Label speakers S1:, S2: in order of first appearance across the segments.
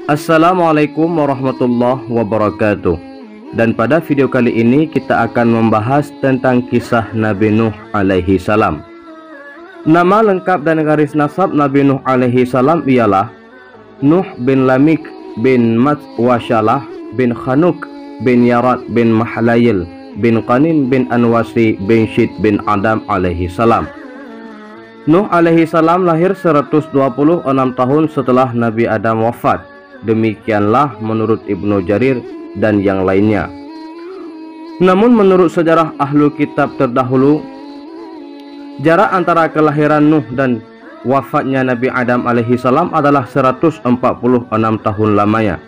S1: Assalamualaikum warahmatullahi wabarakatuh. Dan pada video kali ini kita akan membahas tentang kisah Nabi Nuh alaihi salam. Nama lengkap dan garis nasab Nabi Nuh alaihi salam ialah Nuh bin Lamik bin Matwashalah bin Khanuk bin Yarat bin Mahlayil bin Qanin bin Anwasi bin Syid bin Adam alaihi salam. Nuh alaihi salam lahir 126 tahun setelah Nabi Adam wafat. Demikianlah menurut Ibnu Jarir dan yang lainnya. Namun menurut sejarah ahlu kitab terdahulu, jarak antara kelahiran Nuh dan wafatnya Nabi Adam alaihi salam adalah 146 tahun lamanya.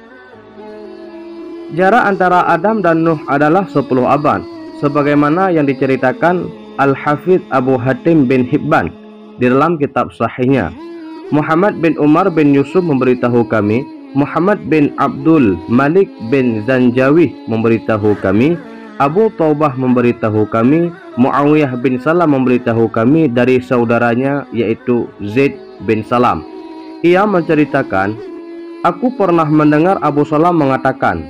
S1: Jarak antara Adam dan Nuh adalah 10 abad, sebagaimana yang diceritakan Al-Hafidh Abu Hatim bin Hibban di dalam kitab sahihnya. Muhammad bin Umar bin Yusuf memberitahu kami, Muhammad bin Abdul Malik bin Zanjawi memberitahu kami, Abu Taubah memberitahu kami, Muawiyah bin Salam memberitahu kami dari saudaranya yaitu Zaid bin Salam. Ia menceritakan, aku pernah mendengar Abu Salam mengatakan,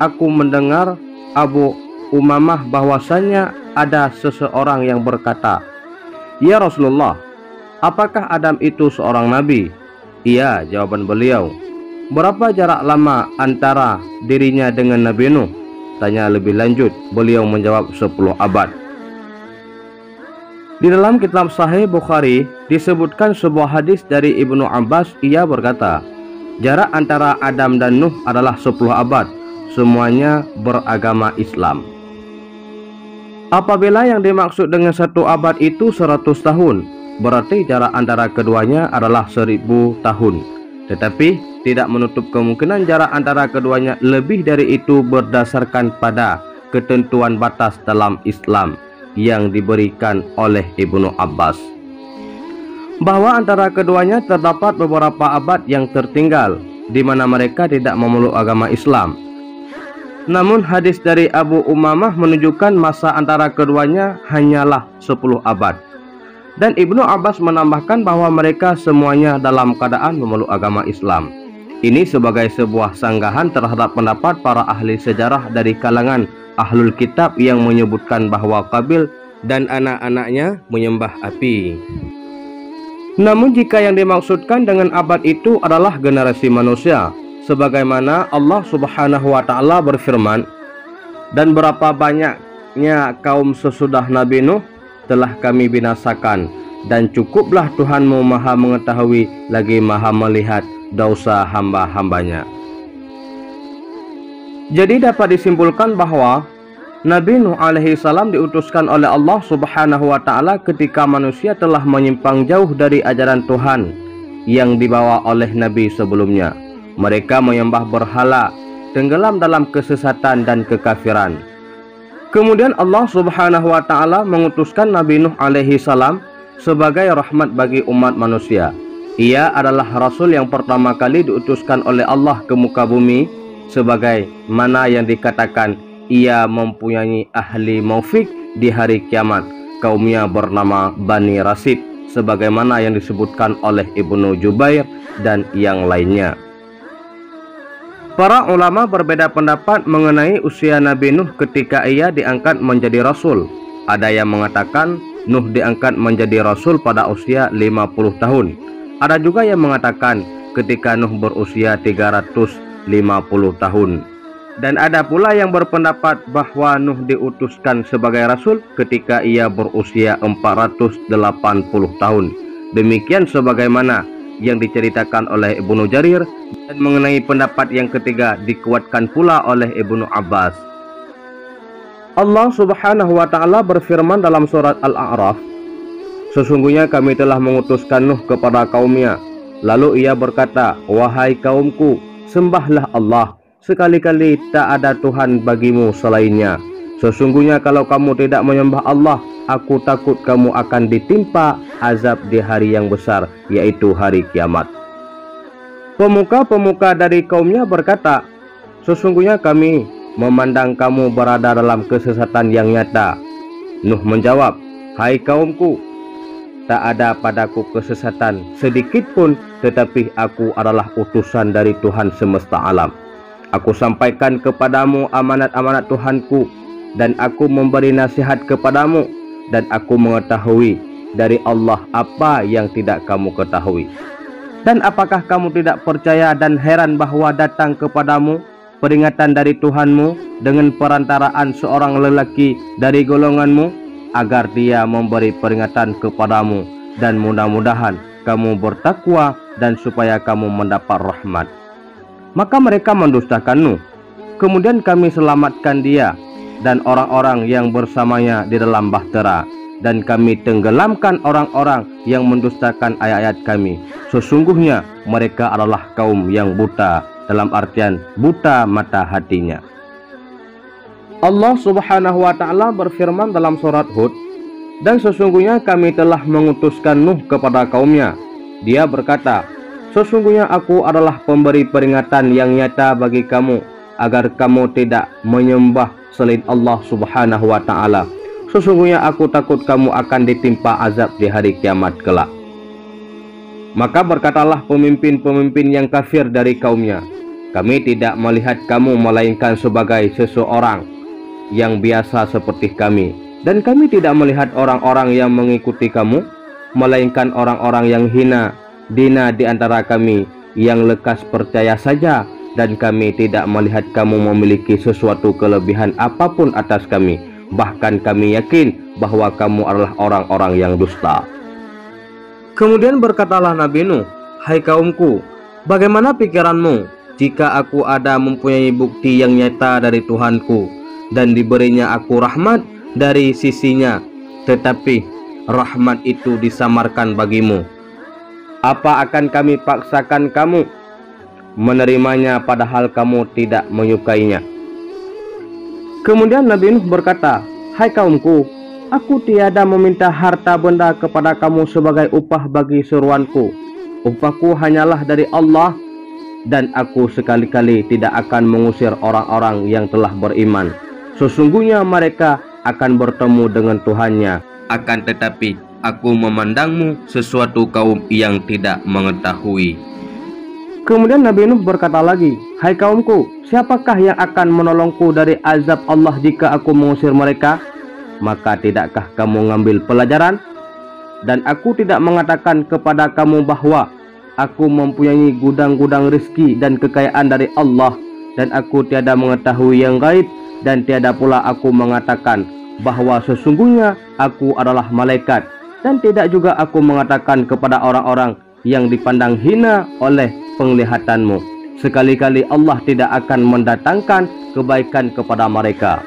S1: aku mendengar Abu Umamah bahwasanya ada seseorang yang berkata, ya Rasulullah, apakah Adam itu seorang nabi? Iya, jawaban beliau. Berapa jarak lama antara dirinya dengan Nabi Nuh? Tanya lebih lanjut, beliau menjawab 10 abad. Di dalam kitab Sahih Bukhari disebutkan sebuah hadis dari Ibnu Abbas. Ia berkata, jarak antara Adam dan Nuh adalah 10 abad. Semuanya beragama Islam. Apabila yang dimaksud dengan 1 abad itu 100 tahun, berarti jarak antara keduanya adalah 1000 tahun. Tetapi tidak menutup kemungkinan jarak antara keduanya lebih dari itu berdasarkan pada ketentuan batas dalam Islam yang diberikan oleh Ibnu Abbas, bahwa antara keduanya terdapat beberapa abad yang tertinggal di mana mereka tidak memeluk agama Islam. Namun hadis dari Abu Umamah menunjukkan masa antara keduanya hanyalah 10 abad. Dan Ibnu Abbas menambahkan bahwa mereka semuanya dalam keadaan memeluk agama Islam. Ini sebagai sebuah sanggahan terhadap pendapat para ahli sejarah dari kalangan ahlul kitab yang menyebutkan bahwa Qabil dan anak-anaknya menyembah api. Namun jika yang dimaksudkan dengan abad itu adalah generasi manusia, sebagaimana Allah Subhanahu wa Ta'ala berfirman, dan berapa banyaknya kaum sesudah Nabi Nuh telah kami binasakan, dan cukuplah Tuhanmu maha mengetahui lagi maha melihat dosa hamba-hambanya. Jadi dapat disimpulkan bahwa Nabi Nuh alaihi salam diutuskan oleh Allah Subhanahu wa Ta'ala ketika manusia telah menyimpang jauh dari ajaran Tuhan yang dibawa oleh Nabi sebelumnya. Mereka menyembah berhala, tenggelam dalam kesesatan dan kekafiran. Kemudian Allah Subhanahu wa Ta'ala mengutuskan Nabi Nuh alaihi salam sebagai rahmat bagi umat manusia. Ia adalah rasul yang pertama kali diutuskan oleh Allah ke muka bumi, sebagai mana yang dikatakan ia mempunyai ahli maufik di hari kiamat. Kaumnya bernama Bani Rasid, sebagaimana yang disebutkan oleh Ibnu Jubair dan yang lainnya. Para ulama berbeda pendapat mengenai usia Nabi Nuh ketika ia diangkat menjadi rasul. Ada yang mengatakan Nuh diangkat menjadi rasul pada usia 50 tahun. Ada juga yang mengatakan ketika Nuh berusia 350 tahun. Dan ada pula yang berpendapat bahwa Nuh diutuskan sebagai rasul ketika ia berusia 480 tahun. Demikian sebagaimana yang diceritakan oleh Ibnu Jarir, dan mengenai pendapat yang ketiga dikuatkan pula oleh Ibnu Abbas. Allah Subhanahu wa Ta'ala berfirman dalam surat Al-A'raf, sesungguhnya kami telah mengutuskan Nuh kepada kaumnya, lalu ia berkata, wahai kaumku, sembahlah Allah, sekali-kali tak ada Tuhan bagimu selainnya. Sesungguhnya kalau kamu tidak menyembah Allah, aku takut kamu akan ditimpa azab di hari yang besar, yaitu hari kiamat. Pemuka-pemuka dari kaumnya berkata, sesungguhnya kami memandang kamu berada dalam kesesatan yang nyata. Nuh menjawab, hai kaumku, tak ada padaku kesesatan sedikit pun, tetapi aku adalah utusan dari Tuhan semesta alam. Aku sampaikan kepadamu amanat-amanat Tuhanku, dan aku memberi nasihat kepadamu, dan aku mengetahui dari Allah apa yang tidak kamu ketahui. Dan apakah kamu tidak percaya dan heran bahwa datang kepadamu peringatan dari Tuhanmu dengan perantaraan seorang lelaki dari golonganmu, agar dia memberi peringatan kepadamu, dan mudah-mudahan kamu bertakwa dan supaya kamu mendapat rahmat. Maka mereka mendustakan Nuh. Kemudian kami selamatkan dia dan orang-orang yang bersamanya di dalam bahtera, dan kami tenggelamkan orang-orang yang mendustakan ayat-ayat kami. Sesungguhnya mereka adalah kaum yang buta, dalam artian buta mata hatinya. Allah Subhanahu wa Ta'ala berfirman dalam surat Hud, dan sesungguhnya kami telah mengutuskan Nuh kepada kaumnya. Dia berkata, sesungguhnya aku adalah pemberi peringatan yang nyata bagi kamu, agar kamu tidak menyembah selain Allah Subhanahu wa Ta'ala. Sesungguhnya aku takut kamu akan ditimpa azab di hari kiamat kelak. Maka berkatalah pemimpin-pemimpin yang kafir dari kaumnya, kami tidak melihat kamu melainkan sebagai seseorang yang biasa seperti kami, dan kami tidak melihat orang-orang yang mengikuti kamu melainkan orang-orang yang hina dina di antara kami, yang lekas percaya saja, dan kami tidak melihat kamu memiliki sesuatu kelebihan apapun atas kami, bahkan kami yakin bahwa kamu adalah orang-orang yang dusta. Kemudian berkatalah Nabi Nuh, hai kaumku, bagaimana pikiranmu jika aku ada mempunyai bukti yang nyata dari Tuhanku, dan diberinya aku rahmat dari sisinya, tetapi rahmat itu disamarkan bagimu? Apa akan kami paksakan kamu menerimanya padahal kamu tidak menyukainya? Kemudian Nabi Nuh berkata, hai kaumku, aku tiada meminta harta benda kepada kamu sebagai upah bagi seruanku. Upahku hanyalah dari Allah, dan aku sekali-kali tidak akan mengusir orang-orang yang telah beriman. Sesungguhnya mereka akan bertemu dengan Tuhannya, akan tetapi aku memandangmu sesuatu kaum yang tidak mengetahui. Kemudian Nabi Nuh berkata lagi, hai kaumku, siapakah yang akan menolongku dari azab Allah jika aku mengusir mereka? Maka tidakkah kamu mengambil pelajaran? Dan aku tidak mengatakan kepada kamu bahwa aku mempunyai gudang-gudang rezeki dan kekayaan dari Allah, dan aku tiada mengetahui yang gaib, dan tiada pula aku mengatakan bahwa sesungguhnya aku adalah malaikat, dan tidak juga aku mengatakan kepada orang-orang yang dipandang hina oleh penglihatanmu, sekali-kali Allah tidak akan mendatangkan kebaikan kepada mereka.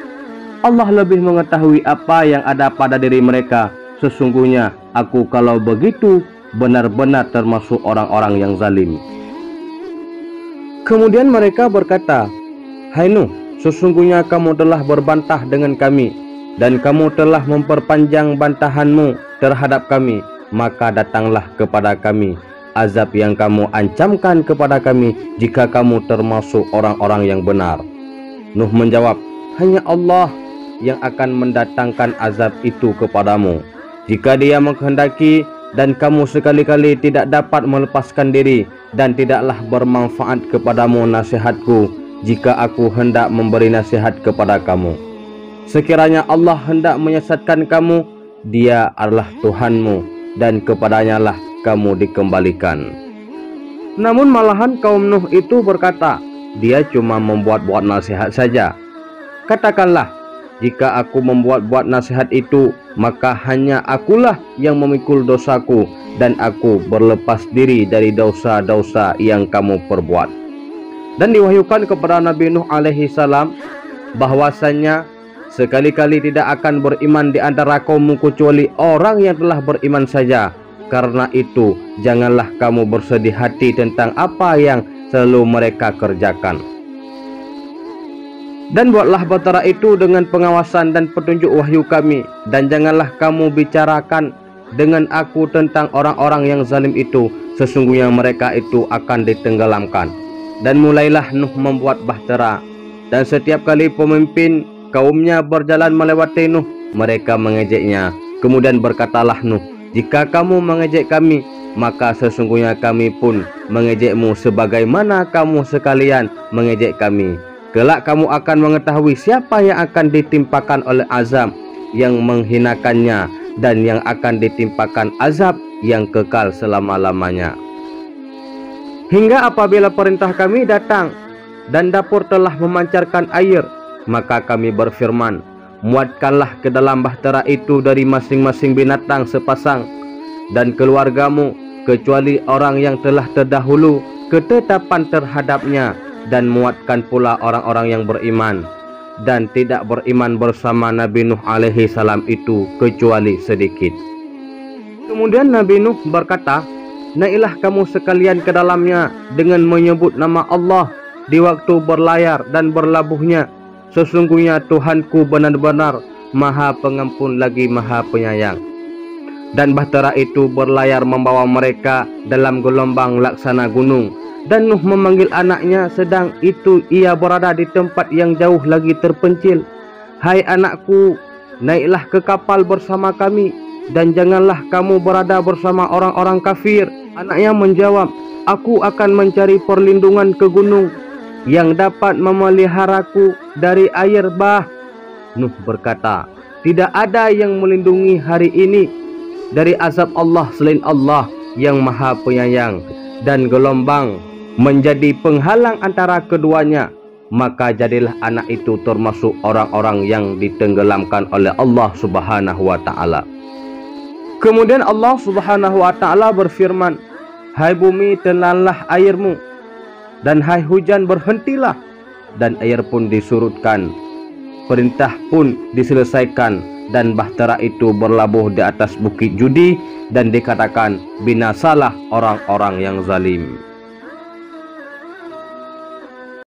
S1: Allah lebih mengetahui apa yang ada pada diri mereka. Sesungguhnya aku kalau begitu benar-benar termasuk orang-orang yang zalim. Kemudian mereka berkata, hai Nuh, sesungguhnya kamu telah berbantah dengan kami, dan kamu telah memperpanjang bantahanmu terhadap kami, maka datanglah kepada kami azab yang kamu ancamkan kepada kami jika kamu termasuk orang-orang yang benar. Nuh menjawab, hanya Allah yang akan mendatangkan azab itu kepadamu jika Dia menghendaki, dan kamu sekali-kali tidak dapat melepaskan diri, dan tidaklah bermanfaat kepadamu nasihatku jika aku hendak memberi nasihat kepada kamu. Sekiranya Allah hendak menyesatkan kamu, Dia adalah Tuhanmu, dan kepadanya lah kamu dikembalikan. Namun malahan kaum Nuh itu berkata, dia cuma membuat-buat nasihat saja. Katakanlah, jika aku membuat-buat nasihat itu, maka hanya akulah yang memikul dosaku, dan aku berlepas diri dari dosa-dosa yang kamu perbuat. Dan diwahyukan kepada Nabi Nuh alaihi salam bahwasanya sekali-kali tidak akan beriman di antara kaummu kecuali orang yang telah beriman saja. Karena itu janganlah kamu bersedih hati tentang apa yang selalu mereka kerjakan. Dan buatlah bahtera itu dengan pengawasan dan petunjuk wahyu kami, dan janganlah kamu bicarakan dengan aku tentang orang-orang yang zalim itu, sesungguhnya mereka itu akan ditenggelamkan. Dan mulailah Nuh membuat bahtera, dan setiap kali pemimpin kaumnya berjalan melewati Nuh, mereka mengejeknya. Kemudian berkatalah Nuh, Jika kamu mengejek kami, maka sesungguhnya kami pun mengejekmu sebagaimana kamu sekalian mengejek kami. Kelak kamu akan mengetahui siapa yang akan ditimpakan oleh azab yang menghinakannya dan yang akan ditimpakan azab yang kekal selama-lamanya. Hingga apabila perintah kami datang dan dapur telah memancarkan air, maka kami berfirman, muatkanlah ke dalam bahtera itu dari masing-masing binatang sepasang dan keluargamu, kecuali orang yang telah terdahulu ketetapan terhadapnya, dan muatkan pula orang-orang yang beriman dan tidak beriman bersama Nabi Nuh alaihi salam itu kecuali sedikit. Kemudian Nabi Nuh berkata, naiklah kamu sekalian ke dalamnya dengan menyebut nama Allah di waktu berlayar dan berlabuhnya. Sesungguhnya Tuhanku benar-benar Maha Pengampun lagi Maha Penyayang. Dan bahtera itu berlayar membawa mereka dalam gelombang laksana gunung. Dan Nuh memanggil anaknya, sedang itu ia berada di tempat yang jauh lagi terpencil. Hai anakku, naiklah ke kapal bersama kami, dan janganlah kamu berada bersama orang-orang kafir. Anaknya menjawab, aku akan mencari perlindungan ke gunung yang dapat memeliharaku dari air bah. Nuh berkata, tidak ada yang melindungi hari ini dari azab Allah selain Allah yang Maha Penyayang. Dan gelombang menjadi penghalang antara keduanya, maka jadilah anak itu termasuk orang-orang yang ditenggelamkan oleh Allah Subhanahu wa ta'ala. Kemudian Allah Subhanahu wa ta'ala berfirman, hai bumi, telanlah airmu, dan hai hujan, berhentilah. Dan air pun disurutkan, perintah pun diselesaikan, dan bahtera itu berlabuh di atas bukit judi, dan dikatakan binasalah orang-orang yang zalim.